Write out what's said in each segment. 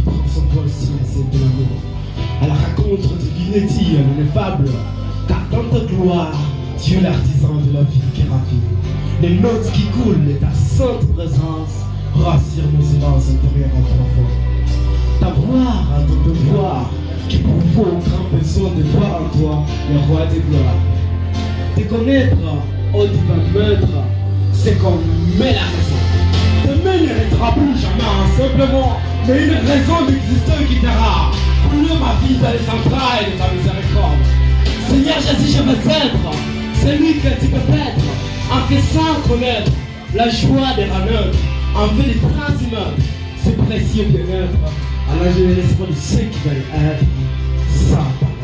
prend son vol sur les scènes de l'amour. Elle raconte de l'inédit, l'ineffable, car dans ta gloire, Dieu l'artisan de la vie qui ravive. Les notes qui coulent et ta sainte présence rassure nos silences intérieurs autrefois. Ta voix à ton devoir qui provoque grand besoin de voir en toi le roi des gloires. Te connaître, ô divin maître, c'est comme mais la raison. Demain ne restera plus jamais simplement, mais une raison d'exister qui t'aura. Brûle ma vie dans les entrailles de ta miséricorde. Seigneur Jésus, je veux être celui que tu peux être, en faisant connaître la joie des rameurs, en fait des transhumains, ce précieux bien-être, à la génération de ceux qui veulent être sans pareil.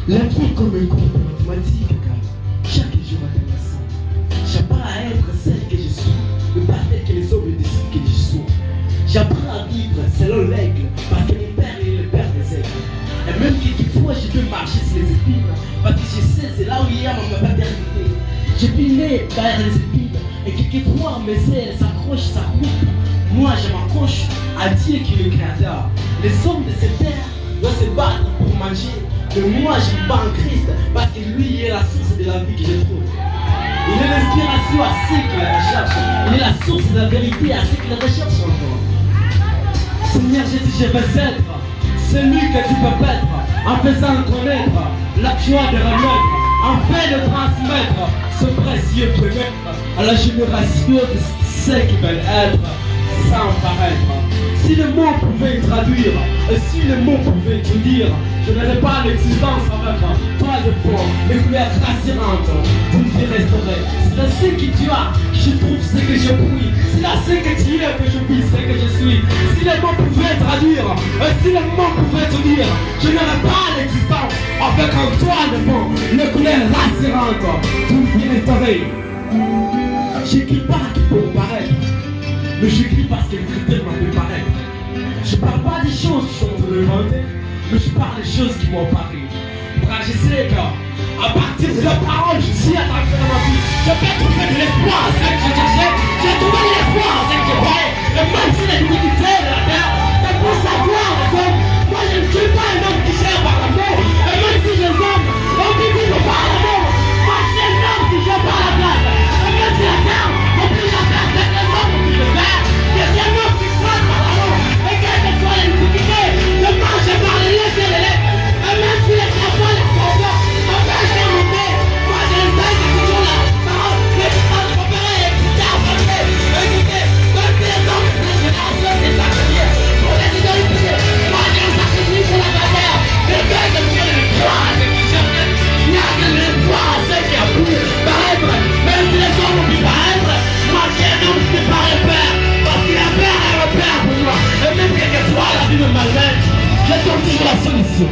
La vie est comme un cours de mathématiques, car chaque jour intéressant. J'apprends à être celle que je suis, ne pas tel que les hommes décident que je suis. J'apprends à vivre selon l'aigle, parce que mon père est le père des aigles. Et même quelquefois je peux marcher sur les épines, parce que je sais c'est là où il y a ma paternité. Je suis né derrière les épines, et quelquefois mes ailes s'accrochent, s'accroupent. Moi je m'accroche à Dieu qui est le créateur. Les hommes de cette terre doivent se battre pour manger, mais moi je me bats en Christ, parce que lui est la source de la vie que je trouve. Il est l'inspiration à ceux qui la recherchent, il est la source de la vérité à ceux qui la recherchent encore. Seigneur Jésus, je veux être celui que tu peux être, en faisant connaître la joie de remettre, en fait de transmettre ce précieux bien-être à la génération de ceux qui veulent être sans paraître. Si le mot pouvait traduire, et si le mot pouvait tout dire, je n'aurais pas l'existence avec toi de fond, les couleurs rassurantes d'une vie restaurée. C'est là ce que tu as, que je trouve ce que je prie. C'est là ce que tu es, que je vis, ce que je suis. Si le mot pouvait traduire, et si le mot pouvait tout dire, je n'aurais pas l'existence avec en toi de fond, les couleurs rassurantes d'une vie restaurée. J'écris pas pour paraître, mais j'écris parce que le critère m'a fait paraître. Je parle pas des choses qui sont inventées, mais je parle des choses qui m'ont paru. Car je sais qu'à partir de la parole, je suis attaqué dans ma vie. Je peux trouver de l'espoir, c'est que je cherchais. J'ai trouvé de l'espoir, c'est que je croyais. Et même si les dignitaires de la terre, c'est pour savoir les hommes. Moi je ne suis pas un homme qui cherche par l'amour. Et même si les hommes ont vivre par l'amour, moi je suis un homme qui cherche par la place. Et même si la terre ont pris la place, c'est les hommes qui le faire. Je suis un homme qui croit par l'amour. Et quelle que soit les difficultés, je marche par les lettres et les lettres. Et même si les travaux, les confiants, empêchent de monter, moi je le sais que toujours la parole, les phrases préférées, etc. Écoutez, comme les hommes de cette génération, c'est sacrifié. Pour les idolités, moi je le sacrifie pour la bataille. Le Dieu de Dieu, le croix à ceux qui cherchent. Il y a que l'espoir à ceux qui ont pu paraître. Même si les hommes ont pu paraître, moi j'ai un homme qui paraît père. Parce qu'il a peur et repère pour moi. Et même quelquefois la vie me malmène, je trouve toujours la solution.